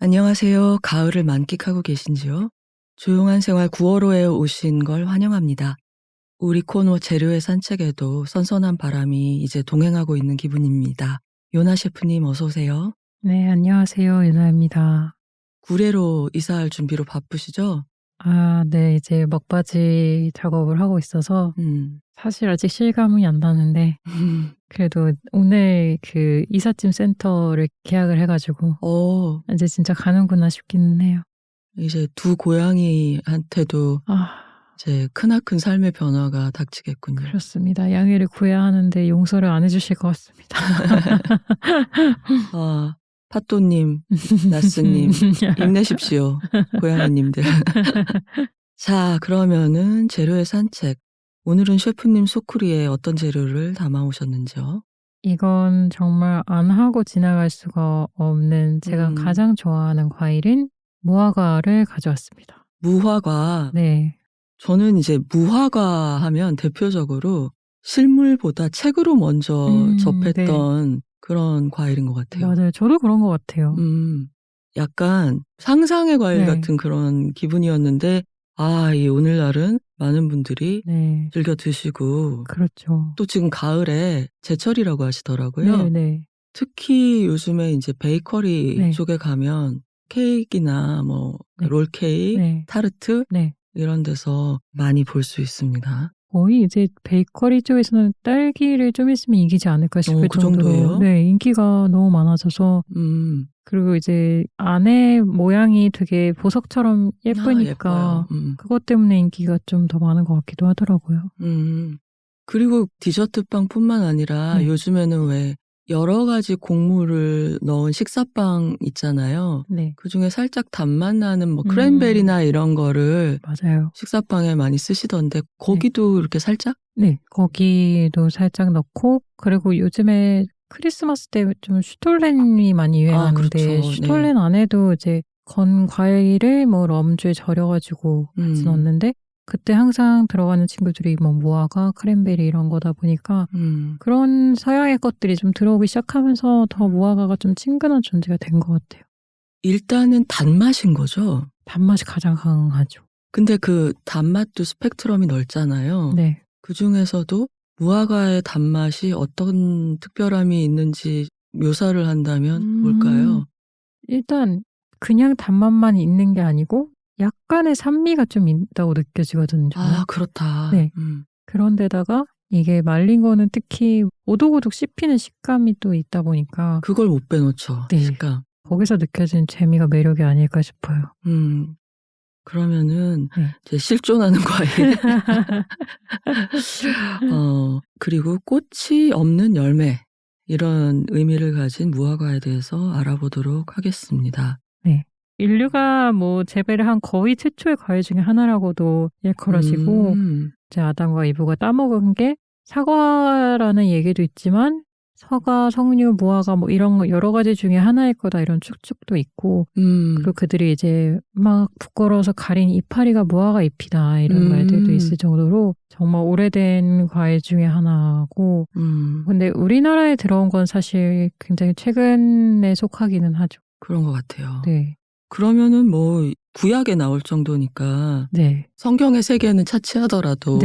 안녕하세요. 가을을 만끽하고 계신지요? 조용한 생활 9월호에 오신 걸 환영합니다. 우리 코너 재료의 산책에도 선선한 바람이 이제 동행하고 있는 기분입니다. 요나 셰프님 어서 오세요. 네, 안녕하세요. 유나입니다. 구례로 이사할 준비로 바쁘시죠? 네, 이제 막바지 작업을 하고 있어서 사실 아직 실감이 안 나는데 그래도 오늘 그 이삿짐 센터를 계약을 해가지고 이제 진짜 가는구나 싶기는 해요. 이제 두 고양이한테도 이제 크나큰 삶의 변화가 닥치겠군요. 그렇습니다. 양해를 구해야 하는데 용서를 안 해주실 것 같습니다. 파또님, 나스님, 힘내십시오. 고양이님들. 자, 그러면은 재료의 산책. 오늘은 셰프님 소쿠리에 어떤 재료를 담아오셨는지요? 이건 정말 안 하고 지나갈 수가 없는 제가 가장 좋아하는 과일인 무화과를 가져왔습니다. 무화과. 네. 저는 이제 무화과 하면 대표적으로 실물보다 책으로 먼저 접했던 그런 과일인 것 같아요. 맞아요. 저도 그런 것 같아요. 약간 상상의 과일 같은 그런 기분이었는데 이 오늘날은 많은 분들이 즐겨 드시고 그렇죠. 또 지금 가을에 제철이라고 하시더라고요. 네. 특히 요즘에 이제 베이커리 쪽에 가면 케이크나 뭐 롤케이크, 타르트 이런 데서 많이 볼 수 있습니다. 거의 이제 베이커리 쪽에서는 딸기를 좀 있으면 이기지 않을까 싶을 그 정도로 정도예요? 네, 인기가 너무 많아져서 그리고 이제 안에 모양이 되게 보석처럼 예쁘니까 그것 때문에 인기가 좀 더 많은 것 같기도 하더라고요. 그리고 디저트빵뿐만 아니라 요즘에는 왜 여러 가지 곡물을 넣은 식사빵 있잖아요. 그중에 살짝 단맛 나는 뭐 크랜베리나 이런 거를 맞아요. 식사빵에 많이 쓰시던데 거기도 이렇게 살짝? 네, 거기도 살짝 넣고 그리고 요즘에 크리스마스 때 좀 슈톨렌이 많이 유행하는데 그렇죠. 슈톨렌 안에도 이제 건 과일을 뭐 럼주에 절여가지고 같이 넣었는데 그때 항상 들어가는 친구들이 뭐 무화과, 크랜베리 이런 거다 보니까 그런 서양의 것들이 좀 들어오기 시작하면서 더 무화과가 좀 친근한 존재가 된 것 같아요. 일단은 단맛인 거죠? 단맛이 가장 강하죠. 근데 그 단맛도 스펙트럼이 넓잖아요. 네. 그 중에서도 무화과의 단맛이 어떤 특별함이 있는지 묘사를 한다면 뭘까요? 일단 그냥 단맛만 있는 게 아니고 약간의 산미가 좀 있다고 느껴지거든요. 그렇다. 네. 그런데다가 이게 말린 거는 특히 오독오독 씹히는 식감이 또 있다 보니까 그걸 못 빼놓죠. 네. 식감. 거기서 느껴지는 재미가 매력이 아닐까 싶어요. 그러면은 이제 실존하는 과일. 그리고 꽃이 없는 열매. 이런 의미를 가진 무화과에 대해서 알아보도록 하겠습니다. 네. 인류가 뭐 재배를 한 거의 최초의 과일 중에 하나라고도 일컬어지고 이제 아담과 이브가 따먹은 게 사과라는 얘기도 있지만 서가, 석류, 무화과 뭐 이런 거 여러 가지 중에 하나일 거다 이런 추측도 있고 그리고 그들이 이제 막 부끄러워서 가린 이파리가 무화과 잎이다 이런 말들도 있을 정도로 정말 오래된 과일 중에 하나고 근데 우리나라에 들어온 건 사실 굉장히 최근에 속하기는 하죠. 그런 것 같아요. 네. 그러면은 뭐 구약에 나올 정도니까 성경의 세계는 차치하더라도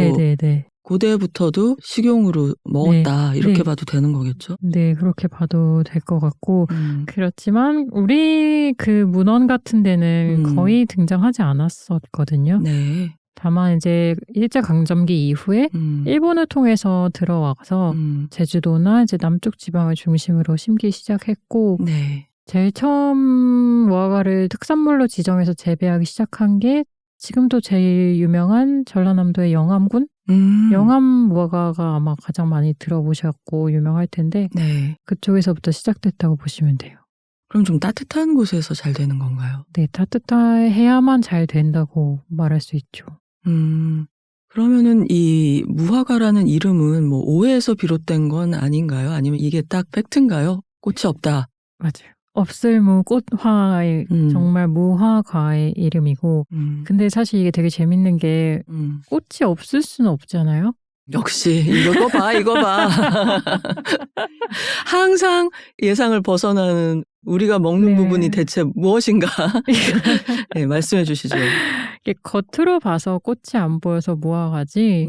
고대부터도 식용으로 먹었다 이렇게 봐도 되는 거겠죠? 네, 그렇게 봐도 될 것 같고 그렇지만 우리 그 문헌 같은 데는 거의 등장하지 않았었거든요. 네. 다만 이제 일제강점기 이후에 일본을 통해서 들어와서 제주도나 이제 남쪽 지방을 중심으로 심기 시작했고 제일 처음 무화과를 특산물로 지정해서 재배하기 시작한 게 지금도 제일 유명한 전라남도의 영암군? 영암 무화과가 아마 가장 많이 들어보셨고 유명할 텐데 그쪽에서부터 시작됐다고 보시면 돼요. 그럼 좀 따뜻한 곳에서 잘 되는 건가요? 네, 따뜻해야만 잘 된다고 말할 수 있죠. 그러면은 이 무화과라는 이름은 뭐 오해에서 비롯된 건 아닌가요? 아니면 이게 딱 팩트인가요? 꽃이 없다. 맞아요. 없을무 꽃화의 정말 무화과의 이름이고 근데 사실 이게 되게 재밌는 게 꽃이 없을 수는 없잖아요. 역시 이거 봐, 이거 봐. 항상 예상을 벗어나는 우리가 먹는 네. 부분이 대체 무엇인가? 네, 말씀해 주시죠. 이게 겉으로 봐서 꽃이 안 보여서 무화과지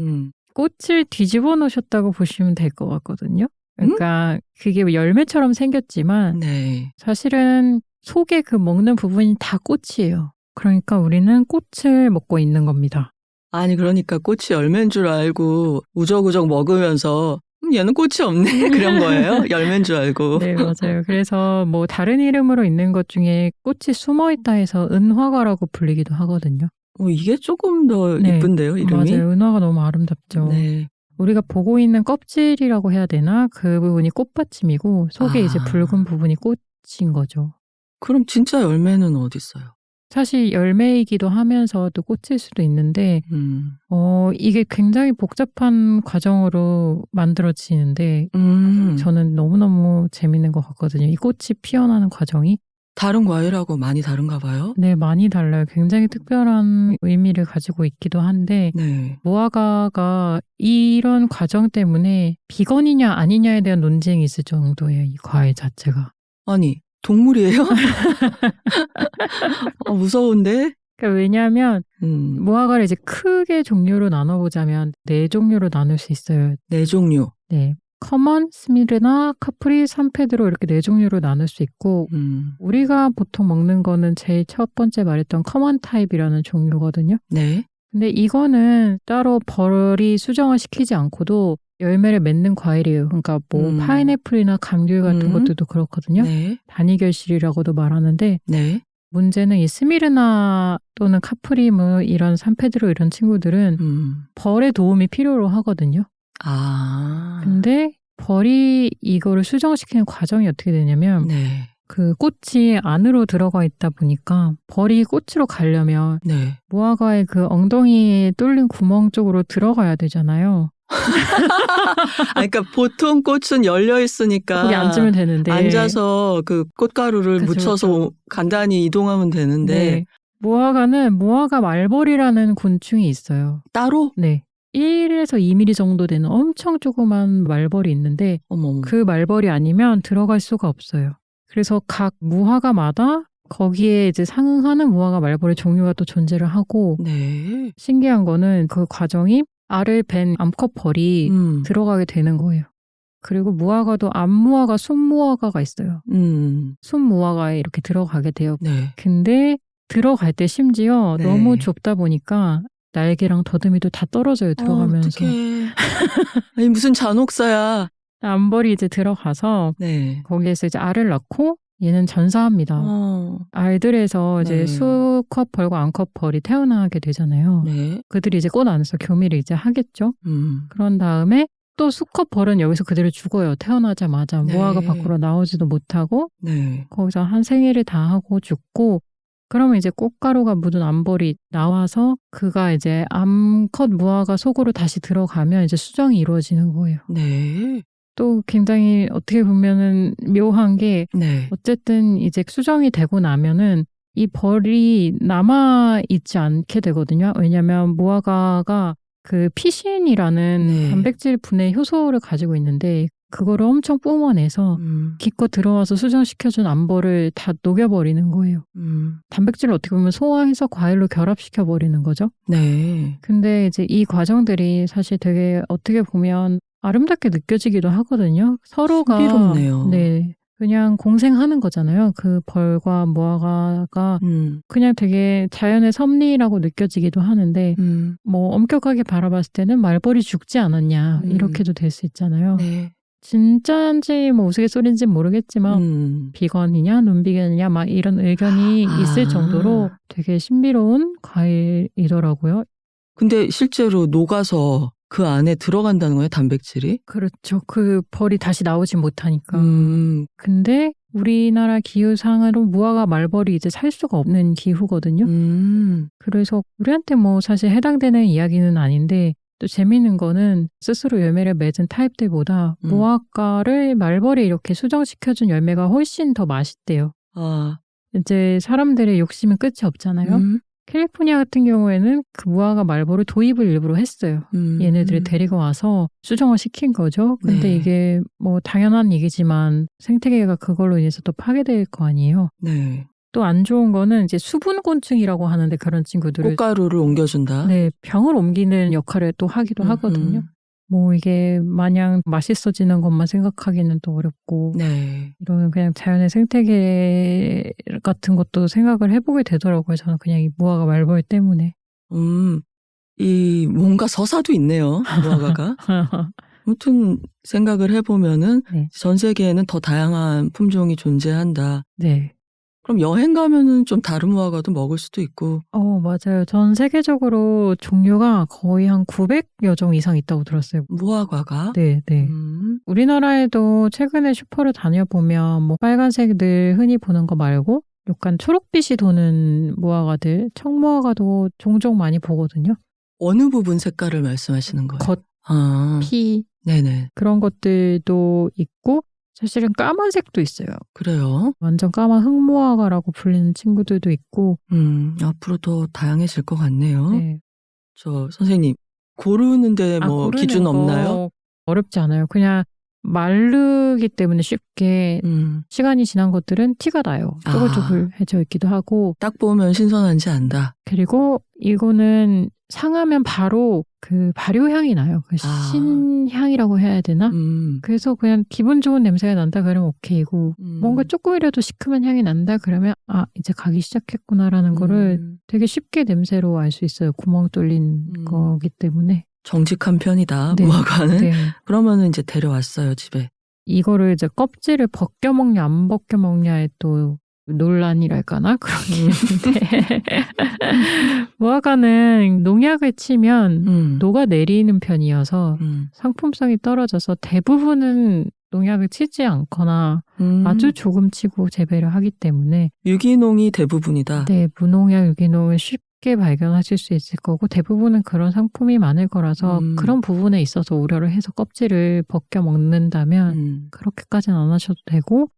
꽃을 뒤집어 놓으셨다고 보시면 될 것 같거든요. 그러니까 그게 열매처럼 생겼지만 네. 사실은 속에 그 먹는 부분이 다 꽃이에요. 그러니까 우리는 꽃을 먹고 있는 겁니다. 아니 그러니까 꽃이 열매인 줄 알고 우적우적 먹으면서 얘는 꽃이 없네 그런 거예요? 열매인 줄 알고. 네, 맞아요. 그래서 뭐 다른 이름으로 있는 것 중에 꽃이 숨어 있다 해서 은화과라고 불리기도 하거든요. 이게 조금 더 네, 이쁜데요, 이름이? 맞아요. 은화가 너무 아름답죠. 네. 우리가 보고 있는 껍질이라고 해야 되나? 그 부분이 꽃받침이고 속에 이제 붉은 부분이 꽃인 거죠. 그럼 진짜 열매는 어디 있어요? 사실 열매이기도 하면서도 꽃일 수도 있는데 이게 굉장히 복잡한 과정으로 만들어지는데 저는 너무너무 재밌는 것 같거든요. 이 꽃이 피어나는 과정이. 다른 과일하고 많이 다른가 봐요? 네, 많이 달라요. 굉장히 특별한 의미를 가지고 있기도 한데 네. 무화과가 이런 과정 때문에 비건이냐 아니냐에 대한 논쟁이 있을 정도예요. 이 과일 자체가. 아니, 동물이에요? 무서운데? 그러니까 왜냐하면 무화과를 이제 크게 종류로 나눠보자면 4종류로 나눌 수 있어요. 4종류. 네. 커먼, 스미르나, 카프리, 산페드로 이렇게 4종류로 나눌 수 있고 우리가 보통 먹는 거는 제일 첫 번째 말했던 커먼 타입이라는 종류거든요. 네. 근데 이거는 따로 벌이 수정을 시키지 않고도 열매를 맺는 과일이에요. 그러니까 뭐 파인애플이나 감귤 같은 것들도 그렇거든요. 네. 다니결실이라고도 말하는데 네. 문제는 이 스미르나 또는 카프리무 이런 산페드로 이런 친구들은 벌의 도움이 필요로 하거든요. 근데 벌이 이거를 수정시키는 과정이 어떻게 되냐면 네. 그 꽃이 안으로 들어가 있다 보니까 벌이 꽃으로 가려면 네. 무화과의 그 엉덩이에 뚫린 구멍 쪽으로 들어가야 되잖아요. 그러니까 보통 꽃은 열려 있으니까 거기 앉으면 되는데 앉아서 그 꽃가루를 그쵸, 묻혀서 그쵸. 간단히 이동하면 되는데 네. 무화과는 무화과 말벌이라는 곤충이 있어요. 따로? 네. 1에서 2mm 정도 되는 엄청 조그만 말벌이 있는데 어머. 그 말벌이 아니면 들어갈 수가 없어요. 그래서 각 무화과마다 거기에 이제 상응하는 무화과 말벌의 종류가 또 존재를 하고 네. 신기한 거는 그 과정이 알을 벤 암컷 벌이 들어가게 되는 거예요. 그리고 무화과도 암무화과, 순무화과가 있어요. 순무화과에 이렇게 들어가게 돼요. 네. 근데 들어갈 때 심지어 네. 너무 좁다 보니까 날개랑 더듬이도 다 떨어져요, 들어가면서. 어떡해. 아니, 무슨 잔혹사야. 암벌이 이제 들어가서 네. 거기에서 이제 알을 낳고 얘는 전사합니다. 알들에서 이제 네. 수컷 벌과 암컷 벌이 태어나게 되잖아요. 네. 그들이 이제 꽃 안에서 교미를 이제 하겠죠. 그런 다음에 또 수컷 벌은 여기서 그대로 죽어요. 태어나자마자 네. 무화과 밖으로 나오지도 못하고 네. 거기서 한 생일을 다 하고 죽고 그러면 이제 꽃가루가 묻은 암벌이 나와서 그가 이제 암컷 무화과 속으로 다시 들어가면 이제 수정이 이루어지는 거예요. 네. 또 굉장히 어떻게 보면은 묘한 게 네. 어쨌든 이제 수정이 되고 나면은 이 벌이 남아 있지 않게 되거든요. 왜냐하면 무화과가 그 피신이라는 네. 단백질 분해 효소를 가지고 있는데 그거를 엄청 뿜어내서 기껏 들어와서 수정시켜준 암벌을 다 녹여버리는 거예요. 단백질을 어떻게 보면 소화해서 과일로 결합시켜버리는 거죠. 네. 근데 이제 이 과정들이 사실 되게 어떻게 보면 아름답게 느껴지기도 하거든요. 서로가 신비롭네요. 네, 그냥 공생하는 거잖아요. 그 벌과 무화과가 그냥 되게 자연의 섭리라고 느껴지기도 하는데 뭐 엄격하게 바라봤을 때는 말벌이 죽지 않았냐 이렇게도 될 수 있잖아요. 네. 진짜인지 뭐 우스갯소리인지 모르겠지만 비건이냐 논비건이냐 막 이런 의견이 있을 정도로 되게 신비로운 과일이더라고요. 근데 실제로 녹아서 그 안에 들어간다는 거예요, 단백질이? 그렇죠. 그 벌이 다시 나오지 못하니까. 근데 우리나라 기후상으로 무화과 말벌이 이제 살 수가 없는 기후거든요. 그래서 우리한테 뭐 사실 해당되는 이야기는 아닌데 또 재미있는 거는 스스로 열매를 맺은 타입들보다 무화과를 말벌이 이렇게 수정시켜준 열매가 훨씬 더 맛있대요. 아. 이제 사람들의 욕심은 끝이 없잖아요. 캘리포니아 같은 경우에는 그 무화과 말보를 도입을 일부러 했어요. 얘네들이 데리고 와서 수정을 시킨 거죠. 근데 네. 이게 뭐 당연한 얘기지만 생태계가 그걸로 인해서 또 파괴될 거 아니에요. 네. 또 안 좋은 거는 이제 수분곤충이라고 하는데 그런 친구들을 꽃가루를 옮겨준다. 네, 병을 옮기는 역할을 또 하기도 하거든요. 뭐 이게 마냥 맛있어지는 것만 생각하기는 또 어렵고 네. 이런 그냥 자연의 생태계 같은 것도 생각을 해보게 되더라고요. 저는 그냥 이 무화과 말벌 때문에. 이 뭔가 서사도 있네요. 무화과가. 아무튼 생각을 해보면은 네. 전 세계에는 더 다양한 품종이 존재한다. 네. 그럼 여행 가면은 좀 다른 무화과도 먹을 수도 있고. 맞아요. 전 세계적으로 종류가 거의 한 900여 종 이상 있다고 들었어요. 무화과가? 네, 네. 우리나라에도 최근에 슈퍼를 다녀보면 뭐 빨간색들 흔히 보는 거 말고 약간 초록빛이 도는 무화과들, 청무화과도 종종 많이 보거든요. 어느 부분 색깔을 말씀하시는 거예요? 겉, 피, 네네. 그런 것들도 있고 사실은 까만색도 있어요. 그래요? 완전 까만 흑무화과라고 불리는 친구들도 있고. 앞으로 더 다양해질 것 같네요. 네. 저 선생님 고르는데 뭐 고르는 기준 거 없나요? 어렵지 않아요. 그냥 마르기 때문에 쉽게 시간이 지난 것들은 티가 나요. 쪼글쪼글해져 있기도 하고. 딱 보면 신선한지 안다. 그리고 이거는 상하면 바로 그 발효향이 나요. 그 신향이라고 해야 되나? 그래서 그냥 기분 좋은 냄새가 난다 그러면 오케이고 뭔가 조금이라도 시큼한 향이 난다 그러면 이제 가기 시작했구나라는 거를 되게 쉽게 냄새로 알 수 있어요. 구멍 뚫린 거기 때문에. 정직한 편이다. 네. 무화과는. 네. 그러면은 이제 데려왔어요 집에. 이거를 이제 껍질을 벗겨 먹냐 안 벗겨 먹냐에 또 논란이랄까나 그런 게 있는데 무화과는 농약을 치면 녹아내리는 편이어서 상품성이 떨어져서 대부분은 농약을 치지 않거나 아주 조금 치고 재배를 하기 때문에 유기농이 대부분이다. 네, 무농약 유기농을 쉽게 발견하실 수 있을 거고 대부분은 그런 상품이 많을 거라서 그런 부분에 있어서 우려를 해서 껍질을 벗겨 먹는다면 그렇게까지는 안 하셔도 되고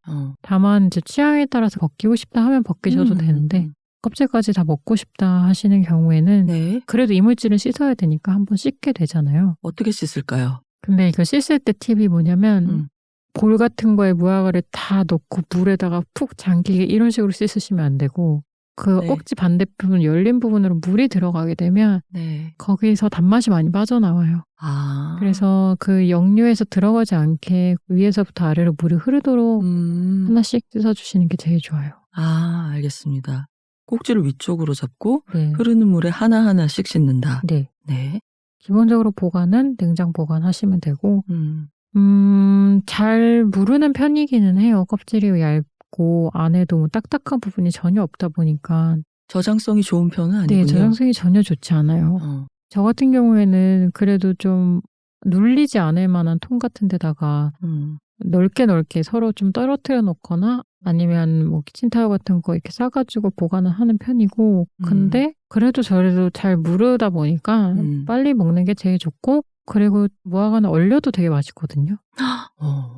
다만 이제 취향에 따라서 벗기고 싶다 하면 벗기셔도 되는데 껍질까지 다 먹고 싶다 하시는 경우에는 네. 그래도 이물질은 씻어야 되니까 한번 씻게 되잖아요. 어떻게 씻을까요? 근데 이거 씻을 때 팁이 뭐냐면 볼 같은 거에 무화과를 다 넣고 물에다가 푹 잠기게 이런 식으로 씻으시면 안 되고 그 꼭지 반대부분 열린 부분으로 물이 들어가게 되면 거기서 단맛이 많이 빠져나와요. 그래서 그 역류에서 들어가지 않게 위에서부터 아래로 물이 흐르도록 하나씩 씻어주시는 게 제일 좋아요. 알겠습니다. 꼭지를 위쪽으로 잡고 흐르는 물에 하나하나씩 씻는다. 네. 기본적으로 보관은 냉장 보관하시면 되고 잘 무르는 편이기는 해요. 껍질이 얇고 안에도 뭐 딱딱한 부분이 전혀 없다 보니까. 저장성이 좋은 편은 아니군요. 네, 저장성이 전혀 좋지 않아요. 저 같은 경우에는 그래도 좀 눌리지 않을 만한 통 같은 데다가 넓게 서로 좀 떨어뜨려 놓거나 아니면 뭐 키친타월 같은 거 이렇게 싸가지고 보관을 하는 편이고 근데 그래도 저래도 잘 무르다 보니까 빨리 먹는 게 제일 좋고 그리고 무화과는 얼려도 되게 맛있거든요.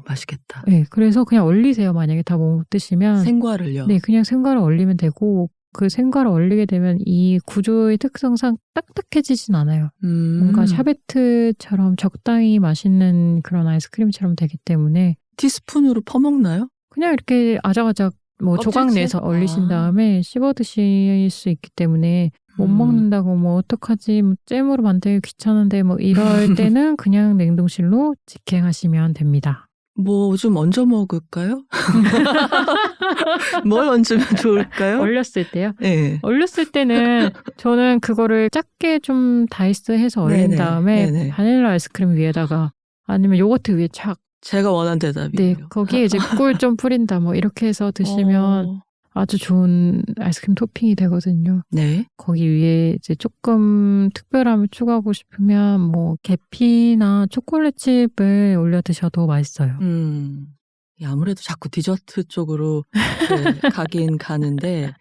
맛있겠다. 네, 그래서 그냥 얼리세요. 만약에 다 못 드시면. 생과를요? 네, 그냥 생과를 얼리면 되고 그 생과를 얼리게 되면 이 구조의 특성상 딱딱해지진 않아요. 뭔가 샤베트처럼 적당히 맛있는 그런 아이스크림처럼 되기 때문에. 티스푼으로 퍼먹나요? 그냥 이렇게 아작아작 뭐 조각 내서 얼리신 다음에 씹어 드실 수 있기 때문에 못 먹는다고 뭐 어떡하지 뭐 잼으로 만들기 귀찮은데 뭐 이럴 때는 그냥 냉동실로 직행하시면 됩니다. 뭐 좀 얹어 먹을까요? 뭘 얹으면 좋을까요? 얼렸을 때요? 네. 얼렸을 때는 저는 그거를 작게 좀 다이스해서 얼린 다음에 바닐라 아이스크림 위에다가 아니면 요거트 위에 착 제가 원한 대답이에요. 네, 거기에 이제 꿀 좀 뿌린다 뭐 이렇게 해서 드시면 아주 좋은 아이스크림 토핑이 되거든요. 네. 거기 위에 이제 조금 특별함을 추가하고 싶으면 뭐 계피나 초콜릿 칩을 올려 드셔도 맛있어요. 아무래도 자꾸 디저트 쪽으로 가긴 가는데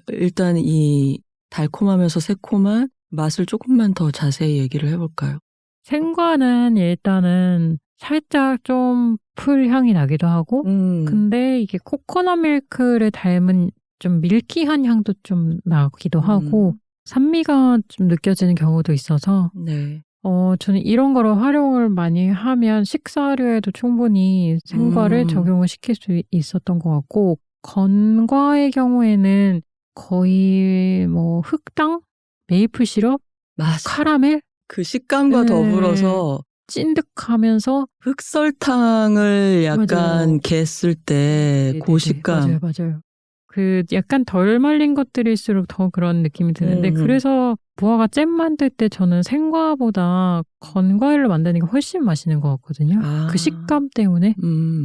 일단 이 달콤하면서 새콤한 맛을 조금만 더 자세히 얘기를 해볼까요? 생과는 일단은 살짝 좀 풀 향이 나기도 하고 근데 이게 코코넛 밀크를 닮은 좀 밀키한 향도 좀 나기도 하고 산미가 좀 느껴지는 경우도 있어서 네. 저는 이런 거를 활용을 많이 하면 식사류에도 충분히 생과를 적용을 시킬 수 있었던 것 같고 건과의 경우에는 거의 뭐 흑당, 메이플 시럽, 맞아. 카라멜 그 식감과 네. 더불어서 찐득하면서 흑설탕을 약간 맞아요. 갰을 때 네네네. 그 식감. 맞아요. 그 약간 덜 말린 것들일수록 더 그런 느낌이 드는데 그래서 무화과 잼 만들 때 저는 생과보다 건과일로 만드는 게 훨씬 맛있는 것 같거든요. 그 식감 때문에.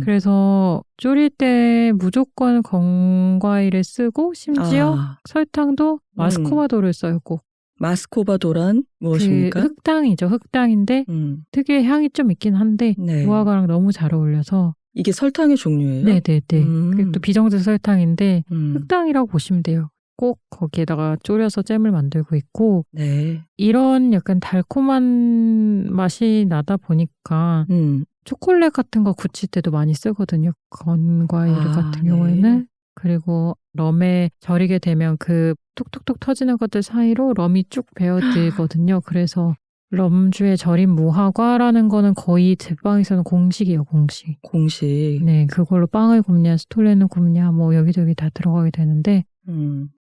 그래서 졸일 때 무조건 건과일을 쓰고 심지어 설탕도 마스코바도를 써요. 꼭. 마스코바도란 무엇입니까? 그 흑당이죠. 흑당인데 특유의 향이 좀 있긴 한데 네. 무화과랑 너무 잘 어울려서 이게 설탕의 종류예요? 네네네. 그리고 또 비정제 설탕인데 흑당이라고 보시면 돼요. 꼭 거기에다가 졸여서 잼을 만들고 있고 네. 이런 약간 달콤한 맛이 나다 보니까 초콜릿 같은 거 굳힐 때도 많이 쓰거든요. 건과일 같은 경우에는. 그리고 럼에 절이게 되면 그 톡톡톡 터지는 것들 사이로 럼이 쭉 배어들거든요. 그래서 럼주에 절인 무화과라는 거는 거의 제빵에서는 공식이에요. 공식. 네, 그걸로 빵을 굽냐 스톨렌을 굽냐 뭐 여기저기 다 들어가게 되는데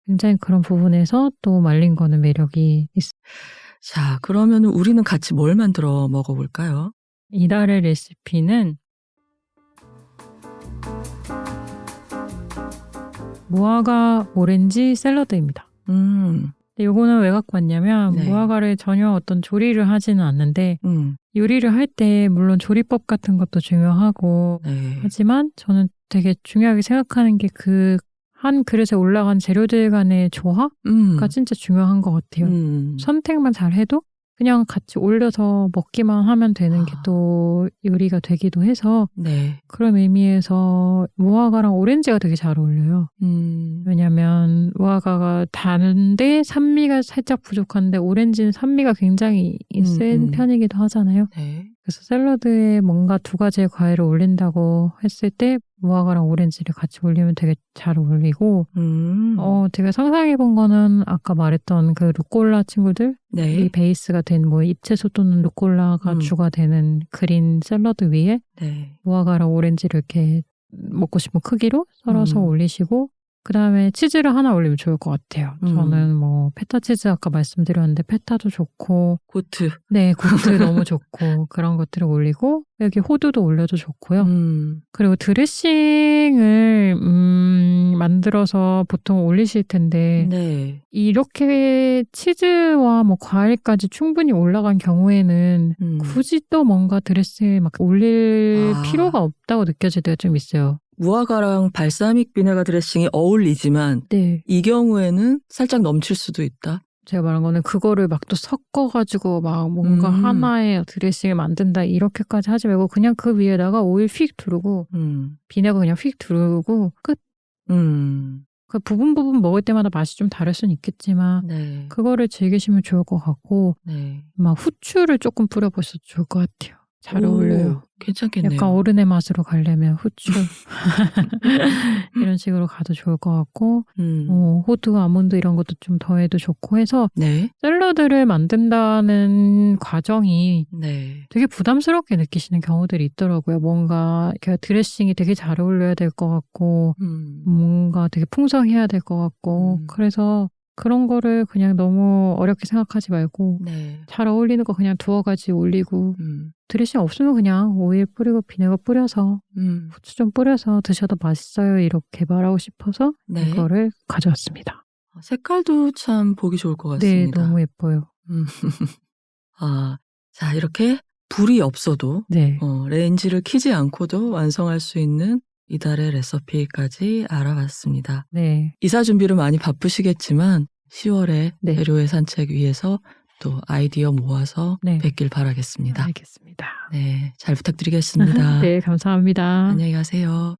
굉장히 그런 부분에서 또 말린 거는 매력이 있어요. 자, 그러면 우리는 같이 뭘 만들어 먹어볼까요? 이달의 레시피는 무화과 오렌지 샐러드입니다. 요거는 왜 갖고 왔냐면 무화과를 전혀 어떤 조리를 하지는 않는데 요리를 할 때 물론 조리법 같은 것도 중요하고 하지만 저는 되게 중요하게 생각하는 게 그 한 그릇에 올라간 재료들 간의 조화가 진짜 중요한 것 같아요. 선택만 잘 해도 그냥 같이 올려서 먹기만 하면 되는 게 또 요리가 되기도 해서 그런 의미에서 무화과랑 오렌지가 되게 잘 어울려요. 왜냐면 무화과가 단데 산미가 살짝 부족한데 오렌지는 산미가 굉장히 센 편이기도 하잖아요. 그래서 샐러드에 뭔가 두 가지의 과일을 올린다고 했을 때 무화과랑 오렌지를 같이 올리면 되게 잘 어울리고 제가 상상해본 거는 아까 말했던 그 루꼴라 친구들 이 베이스가 된 뭐 잎채소 또는 루꼴라가 주가 되는 그린 샐러드 위에 무화과랑 오렌지를 이렇게 먹고 싶은 크기로 썰어서 올리시고 그 다음에 치즈를 하나 올리면 좋을 것 같아요. 저는 뭐 페타 치즈 아까 말씀드렸는데 페타도 좋고 고트 너무 좋고 그런 것들을 올리고 여기 호두도 올려도 좋고요. 그리고 드레싱을 만들어서 보통 올리실 텐데 이렇게 치즈와 뭐 과일까지 충분히 올라간 경우에는 굳이 또 뭔가 드레싱을 막 올릴 필요가 없다고 느껴질 때가 좀 있어요. 무화과랑 발사믹 비네가 드레싱이 어울리지만 이 경우에는 살짝 넘칠 수도 있다. 제가 말한 거는 그거를 막 또 섞어가지고 막 뭔가 하나의 드레싱을 만든다 이렇게까지 하지 말고 그냥 그 위에다가 오일 휙 두르고 비네가 그냥 휙 두르고 끝. 그 부분 먹을 때마다 맛이 좀 다를 수는 있겠지만 그거를 즐기시면 좋을 것 같고 막 후추를 조금 뿌려보셔도 좋을 것 같아요. 잘 어울려요. 괜찮겠네요. 약간 어른의 맛으로 가려면 후추 이런 식으로 가도 좋을 것 같고 호두, 아몬드 이런 것도 좀 더해도 좋고 해서 샐러드를 만든다는 과정이 되게 부담스럽게 느끼시는 경우들이 있더라고요. 뭔가 드레싱이 되게 잘 어울려야 될 것 같고 뭔가 되게 풍성해야 될 것 같고 그래서 그런 거를 그냥 너무 어렵게 생각하지 말고 잘 어울리는 거 그냥 두어 가지 올리고 드레싱 없으면 그냥 오일 뿌리고 비네거 뿌려서 후추 좀 뿌려서 드셔도 맛있어요 이렇게 말하고 싶어서 이거를 가져왔습니다. 색깔도 참 보기 좋을 것 같습니다. 네, 너무 예뻐요. 자, 이렇게 불이 없어도 레인지를 키지 않고도 완성할 수 있는 이달의 레시피까지 알아봤습니다. 이사 준비로 많이 바쁘시겠지만 10월에 재료의 산책 위해서 또 아이디어 모아서 뵙길 바라겠습니다. 알겠습니다. 잘 부탁드리겠습니다. 네, 감사합니다. 안녕히 가세요.